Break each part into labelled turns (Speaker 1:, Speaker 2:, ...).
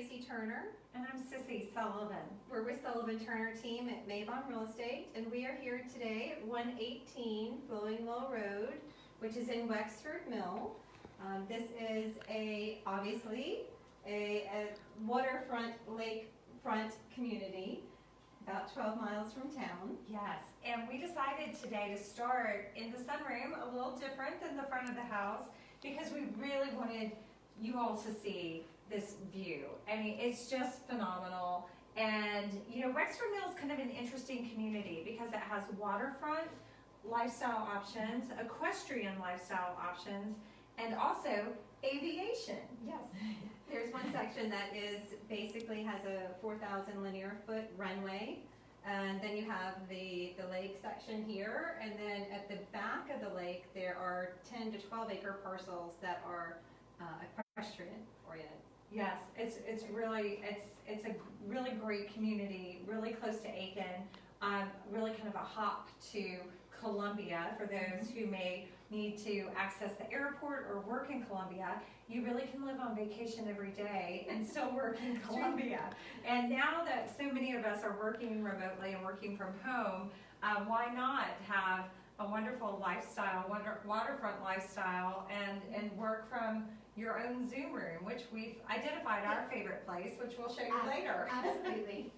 Speaker 1: Tracy Turner.
Speaker 2: And I'm Sissy Sullivan.
Speaker 1: We're with Sullivan Turner team at Mabon Real Estate, and we are here today at 118 Flowing Mill Road, which is in Wexford Mill. This is obviously a waterfront, lakefront community, about 12 miles from town.
Speaker 2: Yes, and we decided today to start in the sunroom, a little different than the front of the house, because we really wanted you all to see this view. I mean, it's just phenomenal. And you know, Wexford Mill is kind of an interesting community because it has waterfront lifestyle options, equestrian lifestyle options, and also aviation.
Speaker 1: Yes. There's one section that basically has a 4,000 linear foot runway, and then you have the lake section here, and then at the back of the lake there are 10 to 12 acre parcels that are equestrian oriented.
Speaker 2: Yes, it's a really great community, really close to Aiken, really kind of a hop to Columbia for those who may need to access the airport or work in Columbia. You really can live on vacation every day and still work in Columbia. And now that so many of us are working remotely and working from home, why not have a wonderful lifestyle, waterfront lifestyle, and work from your own Zoom room, which we've identified our favorite place, which we'll show you later.
Speaker 1: Absolutely.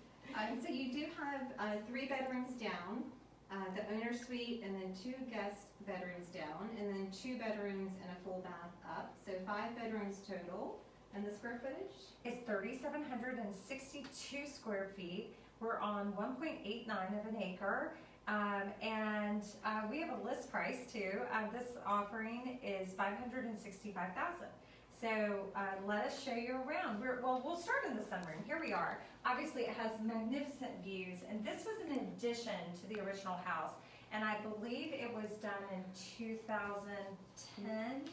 Speaker 1: So you do have 3 bedrooms down, the owner suite, and then 2 guest bedrooms down, and then 2 bedrooms and a full bath up. So 5 bedrooms total. And the square footage?
Speaker 2: It's 3,762 square feet. We're on 1.89 of an acre. And we have a list price too. This offering is $565,000. So let us show you around. We'll start in the sunroom. Here we are. Obviously, it has magnificent views, and this was an addition to the original house. And I believe it was done in 2010.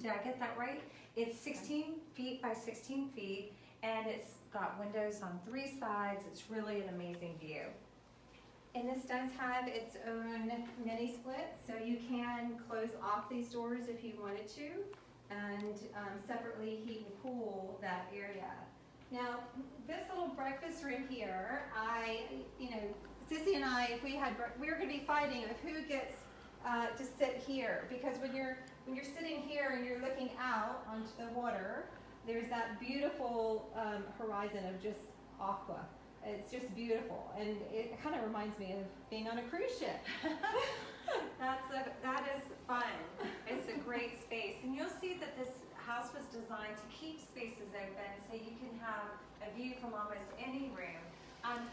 Speaker 2: Did I get that right? It's 16 feet by 16 feet, and it's got windows on 3 sides. It's really an amazing view.
Speaker 1: And this does have its own mini split, so you can close off these doors if you wanted to, and separately heat and cool that area. Now, this little breakfast room here, Sissy and I, if we're going to be fighting of who gets to sit here, because when you're sitting here and you're looking out onto the water, there's that beautiful horizon of just aqua. It's just beautiful, and it kind of reminds me of being on a cruise ship.
Speaker 2: That is fun. It's a great space, and you'll see that this house was designed to keep spaces open so you can have a view from almost any room.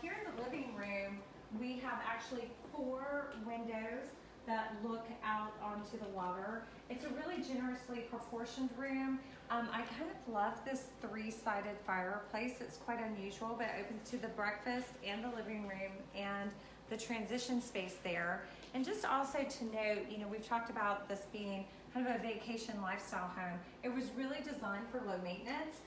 Speaker 2: Here in the living room, we have actually 4 windows that look out onto the water. It's a really generously proportioned room. I kind of love this 3-sided fireplace. It's quite unusual, but it opens to the breakfast and the living room and the transition space there. And just also to note, we've talked about this being kind of a vacation lifestyle home. It was really designed for low maintenance.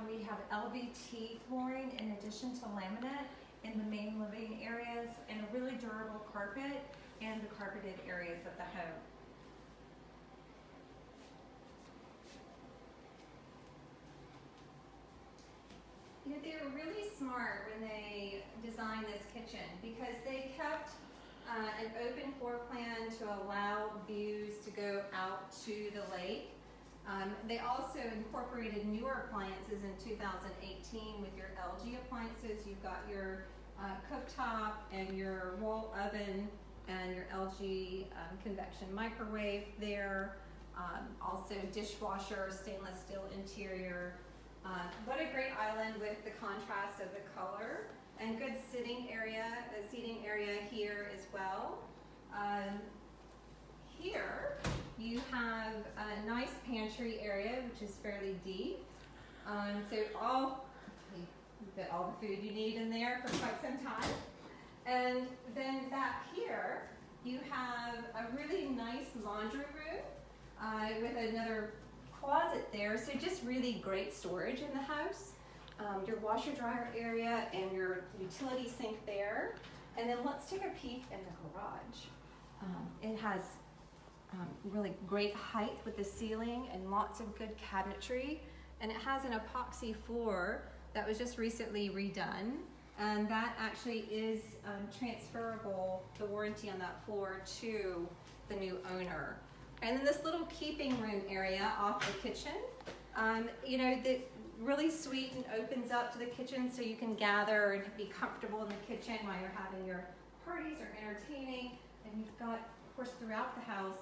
Speaker 2: We have LVT flooring in addition to laminate in the main living areas, and a really durable carpet and the carpeted areas of the home.
Speaker 1: They were really smart when they designed this kitchen, because they kept an open floor plan to allow views to go out to the lake. They also incorporated newer appliances in 2018 with your LG appliances. You've got your cooktop and your wall oven and your LG convection microwave there. Also dishwasher, stainless steel interior. What a great island with the contrast of the color, and good seating area here as well. Here you have a nice pantry area, which is fairly deep. So you've got all the food you need in there for quite some time. And then back here, you have a really nice laundry room with another closet there. So just really great storage in the house. Your washer dryer area and your utility sink there. And then let's take a peek in the garage. It has really great height with the ceiling and lots of good cabinetry. And it has an epoxy floor that was just recently redone. And that actually is transferable, the warranty on that floor, to the new owner. And then this little keeping room area off the kitchen, you know, the really sweet and opens up to the kitchen so you can gather and be comfortable in the kitchen while you're having your parties or entertaining. And you've got, of course, throughout the house,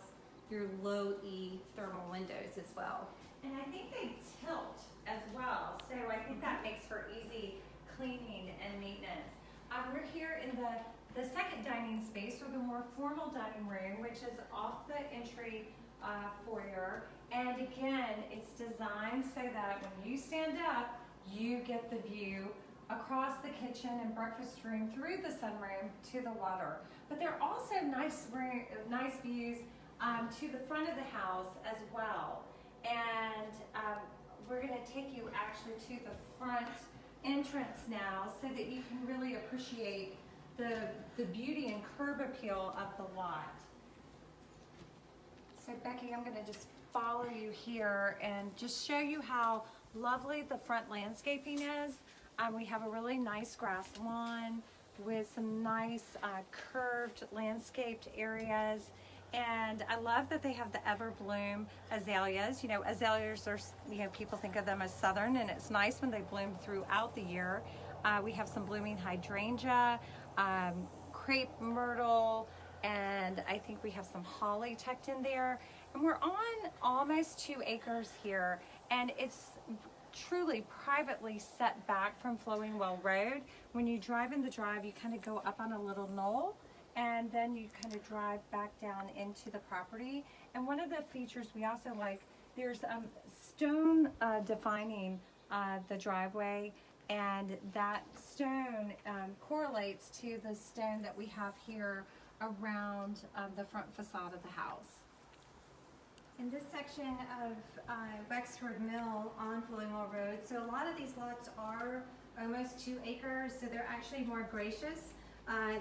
Speaker 1: your low E thermal windows as well.
Speaker 2: And I think they tilt as well, so I think that makes for easy cleaning and maintenance. We're here in the second dining space, or the more formal dining room, which is off the entry foyer. And again, it's designed so that when you stand up, you get the view across the kitchen and breakfast room through the sunroom to the water. But there are also nice views to the front of the house as well. And we're going to take you actually to the front entrance now so that you can really appreciate the beauty and curb appeal of the lot. So Becky, I'm going to just follow you here and just show you how lovely the front landscaping is. We have a really nice grass lawn with some nice curved landscaped areas. And I love that they have the everbloom azaleas. You know, azaleas are, you know, people think of them as southern, and it's nice when they bloom throughout the year. We have some blooming hydrangea, crepe myrtle, and I think we have some holly tucked in there. And we're on almost 2 acres here, and it's truly privately set back from Flowing Well Road. When you drive in the drive, you kind of go up on a little knoll, and then you kind of drive back down into the property. And one of the features we also like, there's stone defining the driveway, and that stone correlates to the stone that we have here around the front facade of the house.
Speaker 1: In this section of Wexford Mill on Flowing Well Road, so a lot of these lots are almost 2 acres, so they're actually more gracious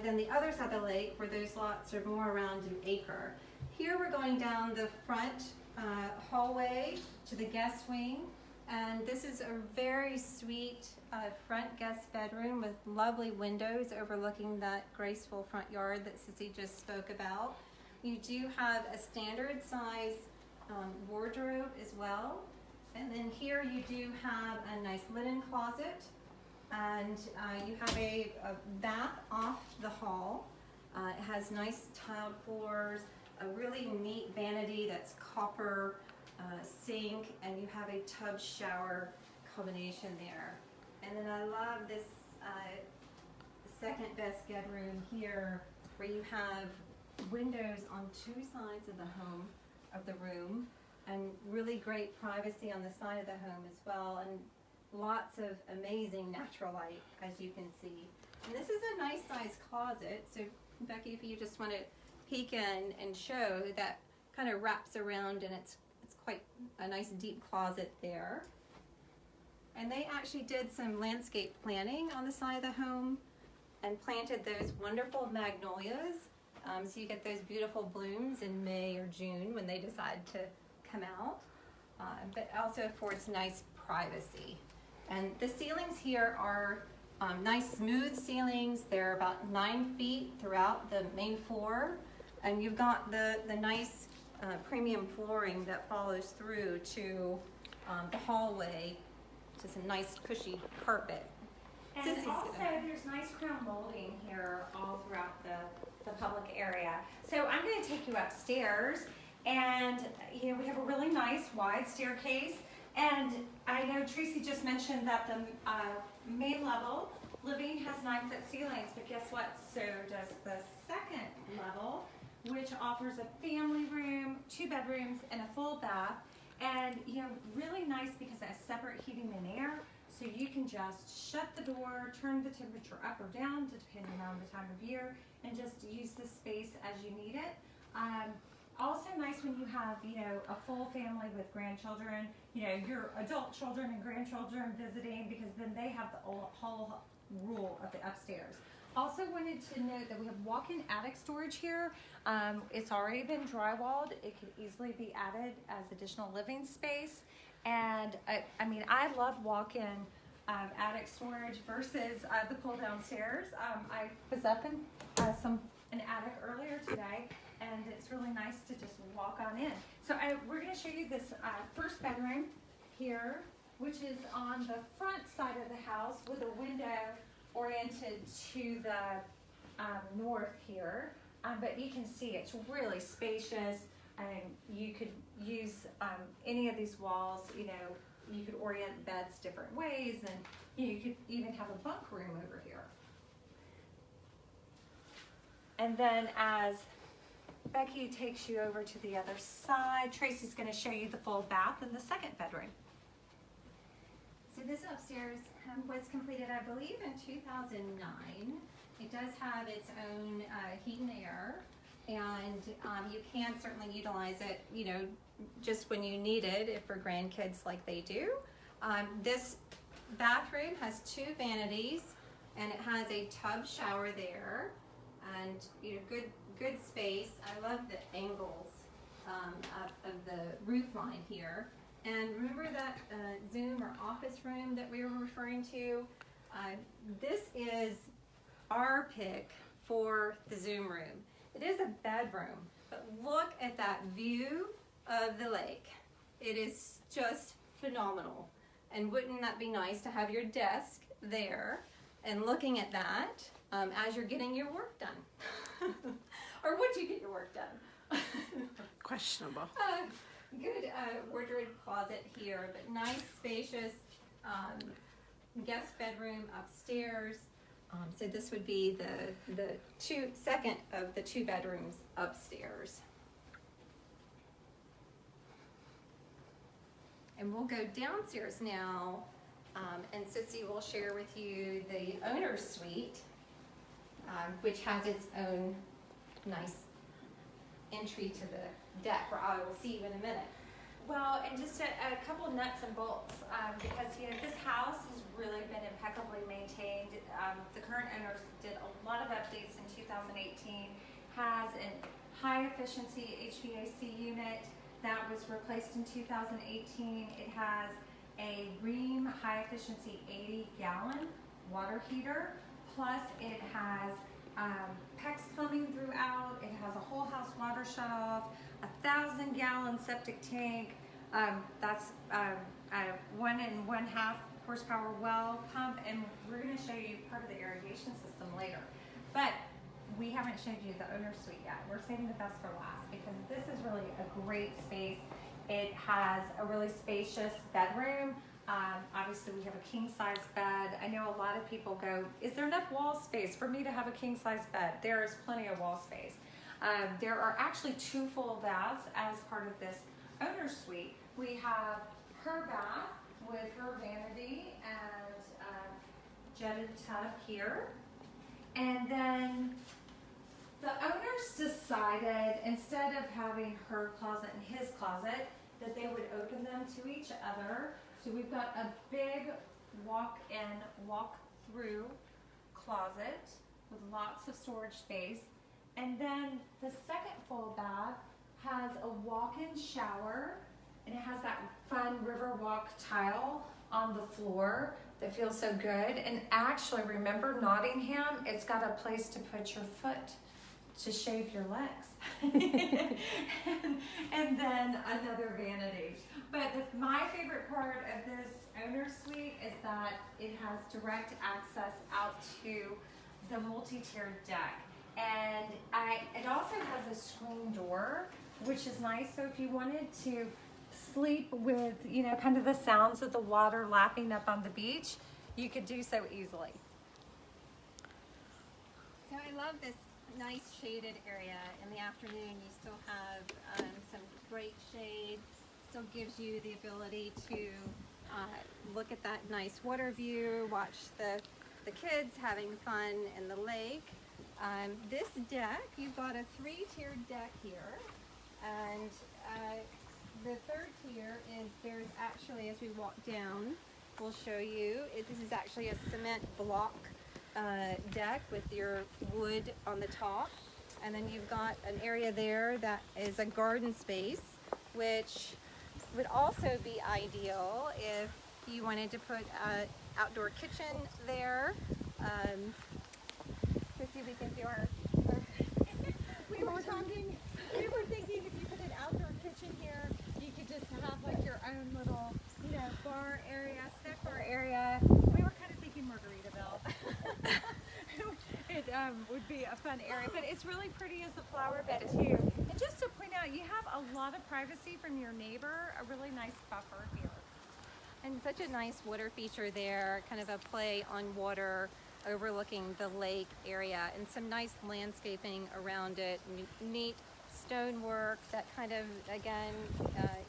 Speaker 1: than the other side of the lake, where those lots are more around 1 acre. Here we're going down the front hallway to the guest wing, and this is a very sweet front guest bedroom with lovely windows overlooking that graceful front yard that Sissy just spoke about. You do have a standard size wardrobe as well, and then here you do have a nice linen closet, and you have a bath off the hall. It has nice tiled floors, a really neat vanity that's copper sink, and you have a tub shower combination there. And then I love this second best bedroom here, where you have windows on 2 sides of the room, and really great privacy on the side of the home as well, and lots of amazing natural light, as you can see. And this is a nice sized closet, so Becky, if you just want to peek in and show, that kind of wraps around, and it's quite a nice deep closet there. And they actually did some landscape planning on the side of the home and planted those wonderful magnolias. So you get those beautiful blooms in May or June when they decide to come out, but also affords nice privacy. And the ceilings here are nice smooth ceilings. They're about 9 feet throughout the main floor, and you've got the nice premium flooring that follows through to the hallway, to some nice cushy carpet.
Speaker 2: And also there's nice crown molding here all throughout the public area. So I'm going to take you upstairs, and you know, we have a really nice wide staircase. And I know Tracy just mentioned that the main level living has 9-foot ceilings, but guess what? So does the second level, which offers a family room, 2 bedrooms, and a full bath. And you know, really nice because it has separate heating and air. So you can just shut the door, turn the temperature up or down depending on the time of year, and just use the space as you need it. Also nice when you have, you know, a full family with grandchildren, you know, your adult children and grandchildren visiting, because then they have the whole rule of the upstairs. Also wanted to note that we have walk-in attic storage here. It's already been drywalled. It could easily be added as additional living space. And I mean, I love walk-in attic storage versus the pool downstairs. I was up in an attic earlier today, and it's really nice to just walk on in. So we're going to show you this first bedroom here, which is on the front side of the house with a window oriented to the north here. But you can see it's really spacious, and you could use any of these walls. You know, you could orient beds different ways, and you could even have a bunk room over here. And then as Becky takes you over to the other side, Tracy's going to show you the full bath in the second bedroom.
Speaker 1: So this upstairs was completed, I believe, in 2009. It does have its own heat and air, and you can certainly utilize it, you know, just when you need it, if for grandkids like they do. This bathroom has 2 vanities, and it has a tub shower there, and you know, good space. I love the angles of the roof line here. And remember that Zoom or office room that we were referring to? This is our pick for the Zoom room. It is a bedroom, but look at that view of the lake. It is just phenomenal. And wouldn't that be nice to have your desk there and looking at that as you're getting your work done? Or would you get your work done?
Speaker 3: Questionable.
Speaker 1: Good wardrobe closet here, but nice, spacious guest bedroom upstairs. So this would be the second of the 2 bedrooms upstairs. And we'll go downstairs now, and Sissy will share with you the owner's suite, which has its own nice entry to the deck, where I will see you in a minute.
Speaker 2: Well, and just a couple of nuts and bolts, because you know this house has really been impeccably maintained. The current owners did a lot of updates in 2018. Has a high efficiency HVAC unit that was replaced in 2018. It has a Rheem high efficiency 80-gallon water heater, plus it has PEX plumbing throughout. It has a whole house water shut off, 1,000-gallon septic tank. That's a 1.5 horsepower well pump, and we're going to show you part of the irrigation system later. But we haven't showed you the owner's suite yet. We're saving the best for last because this is really a great space. It has a really spacious bedroom. Obviously we have a king-size bed. I know a lot of people go, is there enough wall space for me to have a king-size bed? There is plenty of wall space. There are actually 2 full baths as part of this owner's suite. We have her bath with her vanity and jetted tub here. And then the owners decided, instead of having her closet and his closet, that they would open them to each other. So we've got a big walk-in, walk-through closet with lots of storage space. And then the second full bath has a walk-in shower, and it has that fun Riverwalk tile on the floor that feels so good. And actually, remember Nottingham? It's got a place to put your foot to shave your legs. and then another vanity. But my favorite part of this owner's suite is that it has direct access out to the multi-tiered deck. And it also has a screen door, which is nice. So if you wanted to sleep with, you know, kind of the sounds of the water lapping up on the beach, you could do so easily.
Speaker 1: So I love this nice shaded area. In the afternoon, you still have some great shade. Still gives you the ability to look at that nice water view, watch the kids having fun in the lake. This deck, you've got a 3-tiered deck here, and the 3rd tier is, there's actually, as we walk down, we'll show you, this is actually a cement block deck with your wood on the top, and then you've got an area there that is a garden space, which would also be ideal if you wanted to put an outdoor kitchen there. Chrissy, we can do our
Speaker 3: We were thinking if you put an outdoor kitchen here, you could just have like your own little, bar area, snack bar area. We were kind of thinking Margaritaville. It would be a fun area, but it's really pretty as a flower bed too. And just to point out, you have a lot of privacy from your neighbor, a really nice buffer here.
Speaker 1: And such a nice water feature there, kind of a play on water overlooking the lake area, and some nice landscaping around it. Neat stonework that kind of, again,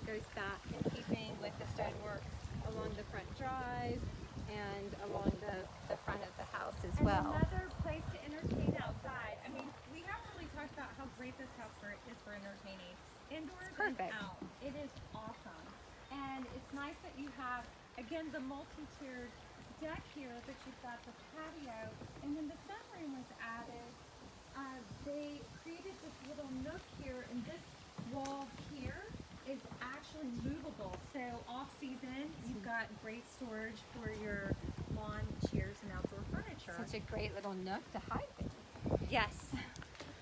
Speaker 1: goes back in keeping with the stonework along the front drive and along the front of the house as well.
Speaker 3: And another place to entertain outside. I mean, we haven't really talked about how great this house is for entertaining. Indoors and out. It is awesome. And it's nice that you have, again, the multi-tiered deck here, that you've got the patio, and when the sunroom was added, they created this little nook here, and this wall here is actually movable. So off season, you've got great storage for your lawn chairs and outdoor furniture.
Speaker 1: Such a great little nook to hide things.
Speaker 3: Yes.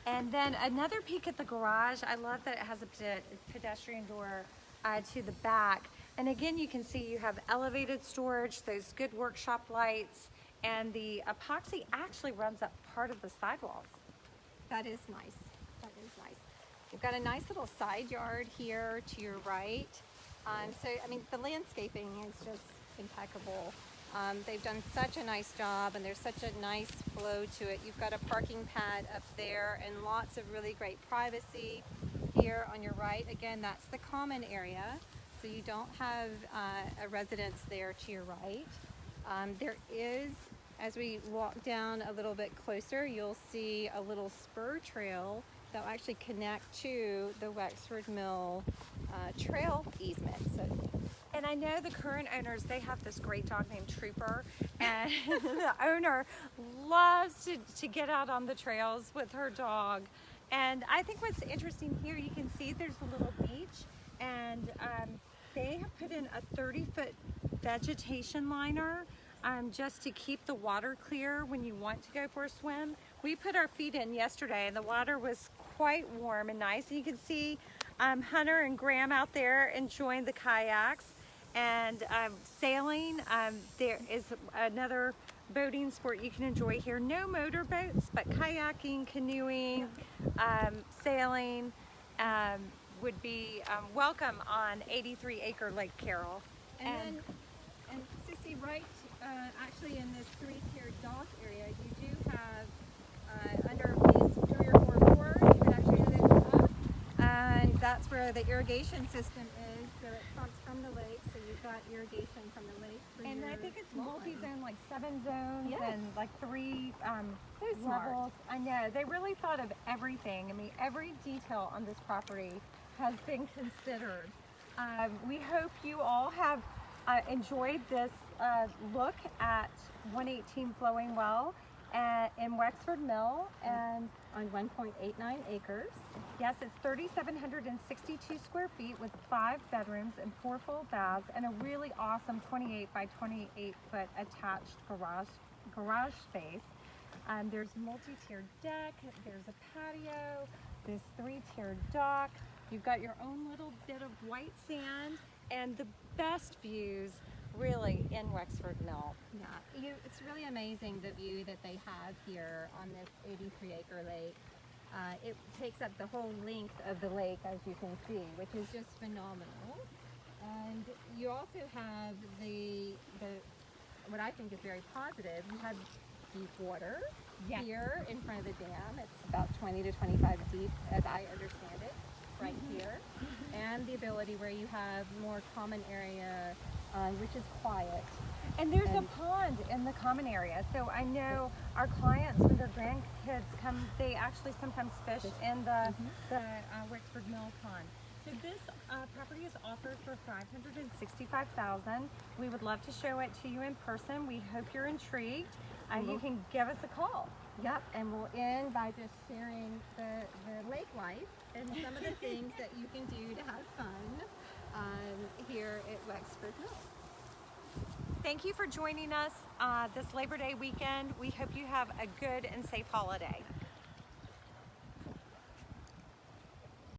Speaker 3: And then another peek at the garage. I love that it has a pedestrian door to the back. And again, you can see you have elevated storage, those good workshop lights, and the epoxy actually runs up part of the sidewalls.
Speaker 1: That is nice. That is nice. You've got a nice little side yard here to your right. So, I mean, the landscaping is just impeccable. They've done such a nice job, and there's such a nice flow to it. You've got a parking pad up there and lots of really great privacy here on your right. Again, that's the common area. So you don't have a residence there to your right. There is, as we walk down a little bit closer, you'll see a little spur trail that will actually connect to the Wexford Mill trail easement.
Speaker 3: And I know the current owners, they have this great dog named Trooper, and the owner loves to get out on the trails with her dog. And I think what's interesting here, you can see there's a little beach, and they have put in a 30-foot vegetation liner just to keep the water clear when you want to go for a swim. We put our feet in yesterday, and the water was quite warm and nice. And you can see Hunter and Graham out there enjoying the kayaks and sailing. There is another boating sport you can enjoy here. No motor boats, but kayaking, canoeing, sailing would be welcome on 83-acre Lake Carroll.
Speaker 1: And Sissy, right, actually in this three-tiered dock area, you do have under these 3 or 4 boards, you can actually lift up, and that's where the irrigation system is. So it pumps from the lake, so you've got irrigation from the lake.
Speaker 3: And I think it's multi-zone, like 7 zones,
Speaker 1: yes,
Speaker 3: and like 3
Speaker 1: so smart.
Speaker 3: levels. I know, they really thought of everything. I mean, every detail on this property has been considered. We hope you all have enjoyed this look at 118 Flowing Well in Wexford Mill, and
Speaker 1: On 1.89 acres.
Speaker 3: yes, it's 3,762 square feet with 5 bedrooms and 4 full baths, and a really awesome 28 by 28 foot attached garage space. There's multi-tiered deck, there's a patio, this 3-tiered dock. You've got your own little bit of white sand, and the best views really in Wexford Mill.
Speaker 1: Yeah, it's really amazing the view that they have here on this 83-acre lake. It takes up the whole length of the lake, as you can see, which is just phenomenal. And you also have the what I think is very positive. You have deep water here in front of the dam. It's about 20 to 25 deep, as I understand it, right here. And the ability where you have more common area, which is quiet.
Speaker 3: And there's a pond in the common area. So I know our clients, when their grandkids come, they actually sometimes fish in the Wexford Mill pond. So this property is offered for $565,000. We would love to show it to you in person. We hope you're intrigued. You can give us a call.
Speaker 1: Yep, and we'll end by just sharing the lake life and some of the things that you can do to have fun here at Wexford Mill.
Speaker 3: thank you for joining us this Labor Day weekend. We hope you have a good and safe holiday.